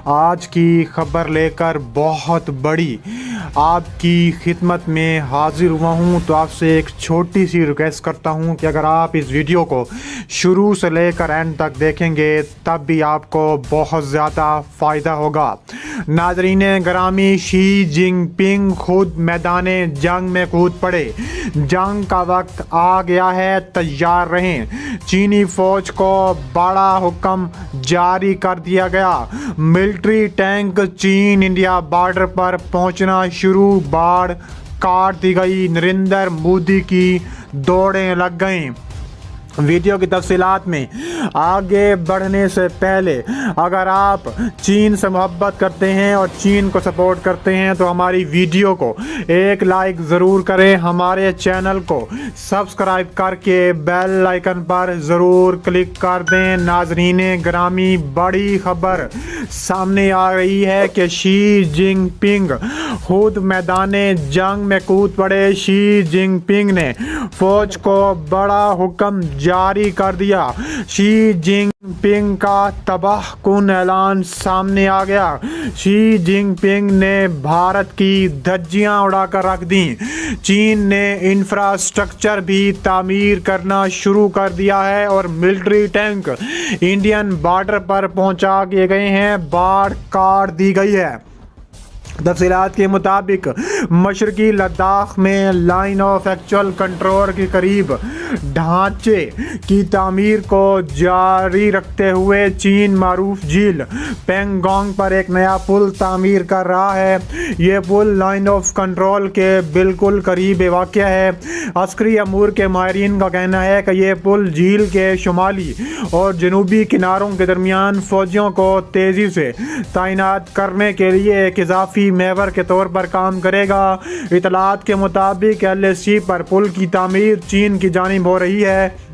आज की खबर लेकर बहुत बड़ी आपकी खिदमत में हाजिर हुआ हूं। तो आपसे एक छोटी सी रिक्वेस्ट करता हूं कि अगर आप इस वीडियो को शुरू से लेकर एंड तक देखेंगे तब भी आपको बहुत ज़्यादा फ़ायदा होगा। नाज़रीन ग्रामी, शी जिनपिंग खुद मैदान जंग में कूद पड़े। जंग का वक्त आ गया है, तैयार रहें। चीनी फौज को बड़ा हुक्म जारी कर दिया गया। मिलिट्री टैंक चीन इंडिया बॉर्डर पर पहुंचना शुरू। बाढ़ काट दी गई। नरेंद्र मोदी की दौड़ें लग गईं। वीडियो की तफसीलात में आगे बढ़ने से पहले अगर आप चीन से मोहब्बत करते हैं और चीन को सपोर्ट करते हैं तो हमारी वीडियो को एक लाइक ज़रूर करें। हमारे चैनल को सब्सक्राइब करके बेल आइकन पर ज़रूर क्लिक कर दें। नाज़रीन ग्रामी, बड़ी खबर सामने आ रही है कि शी जिनपिंग खुद मैदान जंग में कूद पड़े। शी जिनपिंग ने फौज को बड़ा हुक्म जारी कर दिया। शी जिनपिंग का तबाह कुन ऐलान सामने आ गया। शी जिनपिंग ने भारत की धज्जियां उड़ाकर रख दी। चीन ने इंफ्रास्ट्रक्चर भी तामीर करना शुरू कर दिया है और मिलिट्री टैंक इंडियन बॉर्डर पर पहुंचा दिए गए हैं। बाढ़ काट दी गई है। तफसीलात के मुताबिक मशरकी लद्दाख में लाइन ऑफ एक्चुअल कंट्रोल के करीब ढांचे की तामीर को जारी रखते हुए चीन मारूफ झील पेंगोंग पर एक नया पुल तामीर कर रहा है। ये पुल लाइन ऑफ कंट्रोल के बिल्कुल करीब वाक़या है। अस्करी अमूर के माहिरीन का कहना है कि यह पुल झील के शुमाली और जनूबी किनारों के दरमियान फौजियों को तेज़ी से तैनात करने के लिए एक इजाफी महवर के तौर पर काम करेगा। इतलात के मुताबिक LAC पर पुल की तामीर चीन की जानिब हो रही है।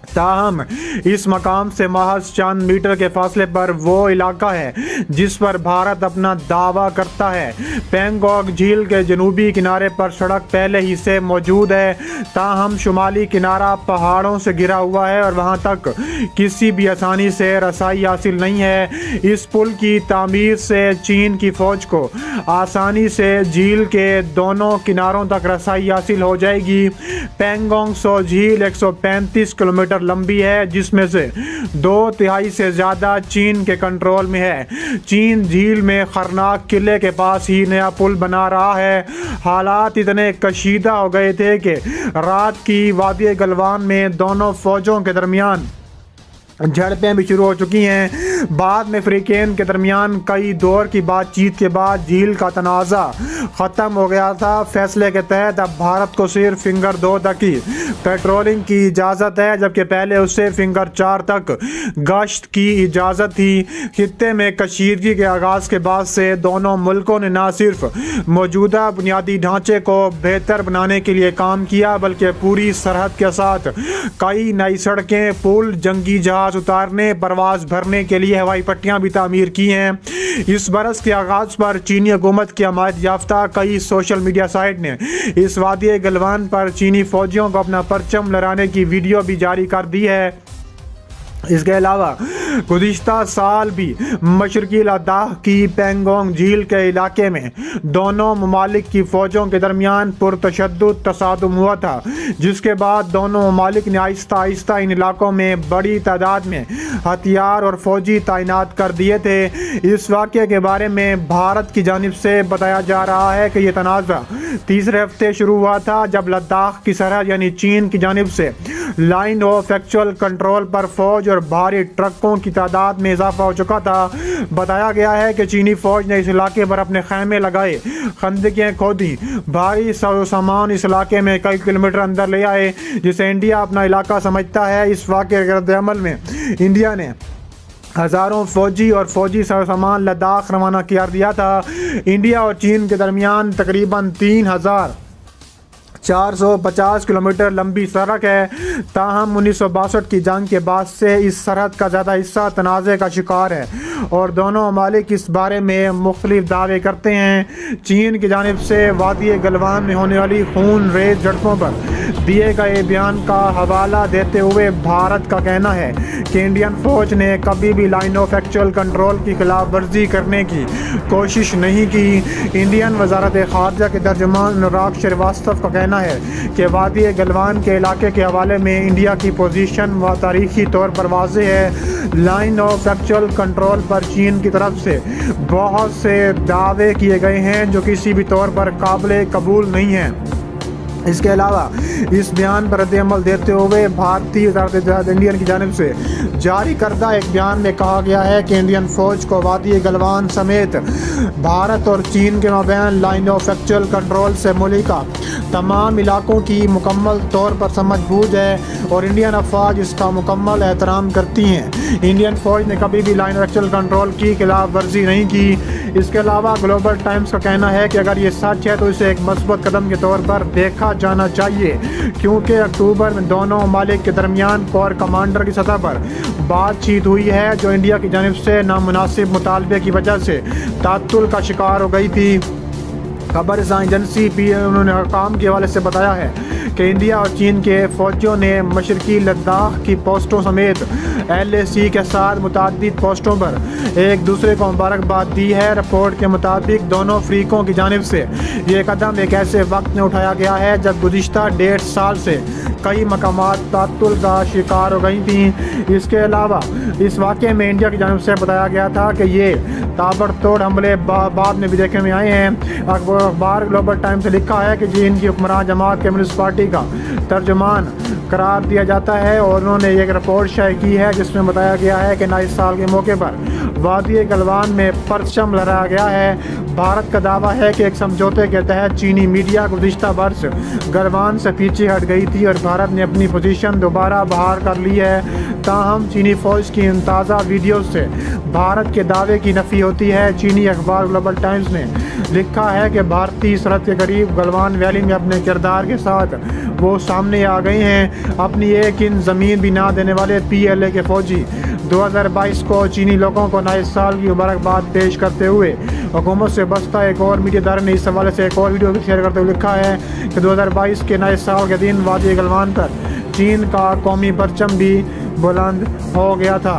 ताहम इस मकाम से महज चंद मीटर के फासले पर वो इलाका है जिस पर भारत अपना दावा करता है। पेंगोंग झील के जनूबी किनारे पर सड़क पहले ही से मौजूद है। ताहम शुमाली किनारा पहाड़ों से घिरा हुआ है और वहां तक किसी भी आसानी से रसाई हासिल नहीं है। इस पुल की तामीर से चीन की फौज को आसानी से झील के दोनों किनारों तक रसाई हासिल हो जाएगी। पेंगोंग सो झील 135 किलोमीटर लंबी है, जिसमें से 2/3 से ज़्यादा चीन के कंट्रोल में है। चीन झील में खरनाक किले के पास ही नया पुल बना रहा है। हालात इतने कशीदा हो गए थे कि रात की वादी गलवान में दोनों फौजों के दरमियान झड़पें भी शुरू हो चुकी हैं। बाद में फ्रीकेन के दरमियान कई दौर की बातचीत के बाद झील का तनाज़ा ख़त्म हो गया था। फैसले के तहत अब भारत को सिर्फ फिंगर 2 तक की पेट्रोलिंग की इजाज़त है, जबकि पहले उससे फिंगर 4 तक गश्त की इजाज़त थी। खित्ते में कशीदगी के आगाज़ के बाद से दोनों मुल्कों ने न सिर्फ मौजूदा बुनियादी ढांचे को बेहतर बनाने के लिए काम किया, बल्कि पूरी सरहद के साथ कई नई सड़कें, पुल, जंगी जहाज उतारने, परवाज भरने के लिए हवाई पट्टियां भी तामीर की हैं। इस बरस के आगाज पर चीनी हुकूमत की हमायत याफ्ता कई सोशल मीडिया साइट ने इस वादी गलवान पर चीनी फौजियों को अपना परचम लहराने की वीडियो भी जारी कर दी है। इसके अलावा गुज़िश्ता साल भी मशरकी लद्दाख की पेंगोंग झील के इलाके में दोनों ममालिक की फ़ौजों के दरमियान पुरतशद्दुद तसादुम हुआ था, जिसके बाद दोनों ममालिक ने आहिस्ता आहिस्ता इन इलाकों में बड़ी तादाद में हथियार और फौजी तैनात कर दिए थे। इस वाक़े के बारे में भारत की जानिब से बताया जा रहा है कि यह तनाज़ा तीसरे हफ्ते शुरू हुआ था, जब लद्दाख की सरहद यानी चीन की जानिब से लाइन ऑफ एक्चुअल कंट्रोल पर फौज और भारी ट्रकों की तादाद में इजाफा हो चुका था। बताया गया है कि चीनी फौज ने इस इलाके पर अपने खैमे लगाए, खंदकें खोदी, भारी सामान इस इलाके में कई किलोमीटर अंदर ले आए, जिसे इंडिया अपना इलाका समझता है। इस वाक़े के रद्द-ए-अमल में इंडिया ने हज़ारों फौजी और फौजी सामान लद्दाख रवाना कर दिया था। इंडिया और चीन के दरमियान तकरीबन 3000 450 किलोमीटर लंबी सड़क है। ताहम 1962 की जंग के बाद से इस सरहद का ज़्यादा हिस्सा तनाज़े का शिकार है और दोनों ममालिक इस बारे में मुख्तलिफ दावे करते हैं। चीन की जानिब से वादी गलवान में होने वाली खून रेज झड़पों पर दिए गए बयान का हवाला देते हुए भारत का कहना है कि इंडियन फौज ने कभी भी लाइन ऑफ एक्चुअल कंट्रोल की खिलाफ वर्जी करने की कोशिश नहीं की। इंडियन वजारत खारजा के तर्जुमान अनुराग श्रीवास्तव का कहना है कि वादी गलवान के इलाके के हवाले में इंडिया की पोजीशन व तारीखी तौर पर वाज़ेह है। लाइन ऑफ एक्चुअल कंट्रोल पर चीन की तरफ से बहुत से दावे किए गए हैं जो किसी भी तौर पर काबिल कबूल नहीं हैं। इसके अलावा इस बयान पर रद्द-ए-अमल देते हुए भारतीय वज़ारत इंडियन की जानिब से जारी करदा एक बयान में कहा गया है कि इंडियन फ़ौज को वादी गलवान समेत भारत और चीन के माबैन लाइन ऑफ एक्चुअल कंट्रोल से मुल्का तमाम इलाकों की मुकम्मल तौर पर समझ बूझ है और इंडियन अफवाज इसका मुकम्मल एहतराम करती हैं। इंडियन फ़ौज ने कभी भी लाइन ऑफ एक्चुअल कंट्रोल की खिलाफ वर्जी नहीं की। इसके अलावा ग्लोबल टाइम्स का कहना है कि अगर ये सच है तो इसे एक मस्बत कदम के तौर पर देखा जाना चाहिए, क्योंकि अक्टूबर में दोनों ममालिक के दरमियान कोर कमांडर की सतह पर बातचीत हुई है जो इंडिया की जानिब से नामुनासिब मुतालबे की वजह से तातुल का शिकार हो गई थी। खबर एजेंसी उन्होंने काम के हवाले से बताया है कि इंडिया और चीन के फौजियों ने मशरकी लद्दाख की पोस्टों समेत LAC के साथ मुतादिद पोस्टों पर एक दूसरे को मुबारकबाद दी है। रिपोर्ट के मुताबिक दोनों फ्रीकों की जानिब से ये कदम एक ऐसे वक्त में उठाया गया है जब गुज़िश्ता 1.5 साल से कई मकामात तातुल का शिकार हो गई थी। इसके अलावा इस वाक़े में इंडिया की जानिब से बताया गया था कि ये ताबड़तोड़ हमले बाद में भी देखने में आए हैं। अखबार ग्लोबल टाइम्स से लिखा है कि चीन की हुक्मरान जमात कम्युनिस्ट पार्टी का तर्जुमान करार दिया जाता है और उन्होंने एक रिपोर्ट शाये की है जिसमें बताया गया है कि नए साल के मौके पर वादी गलवान में परचम लहराया गया है। भारत का दावा है कि एक समझौते के तहत चीनी मीडिया गुज़िश्ता वर्ष गलवान से पीछे हट गई थी और भारत ने अपनी पोजीशन दोबारा बहाल कर ली है। ताहम चीनी फ़ौज की इन ताज़ा वीडियो से भारत के दावे की नफ़ी होती है। चीनी अखबार ग्लोबल टाइम्स ने लिखा है कि भारतीय सरहद के करीब गलवान वैली में अपने किरदार के साथ वो सामने आ गए हैं। अपनी एक इंच ज़मीन भी ना देने वाले PLA के फ़ौजी 2022 को चीनी लोगों को नए साल की मुबारकबाद पेश करते हुए हुकूमत से बस्ता एक और मीडियादार ने इस हवाले से एक और वीडियो भी शेयर करते हुए लिखा है कि 2022 के नए साल के दिन वादी गलवान पर चीन का कौमी परचम भी बुलंद हो गया था।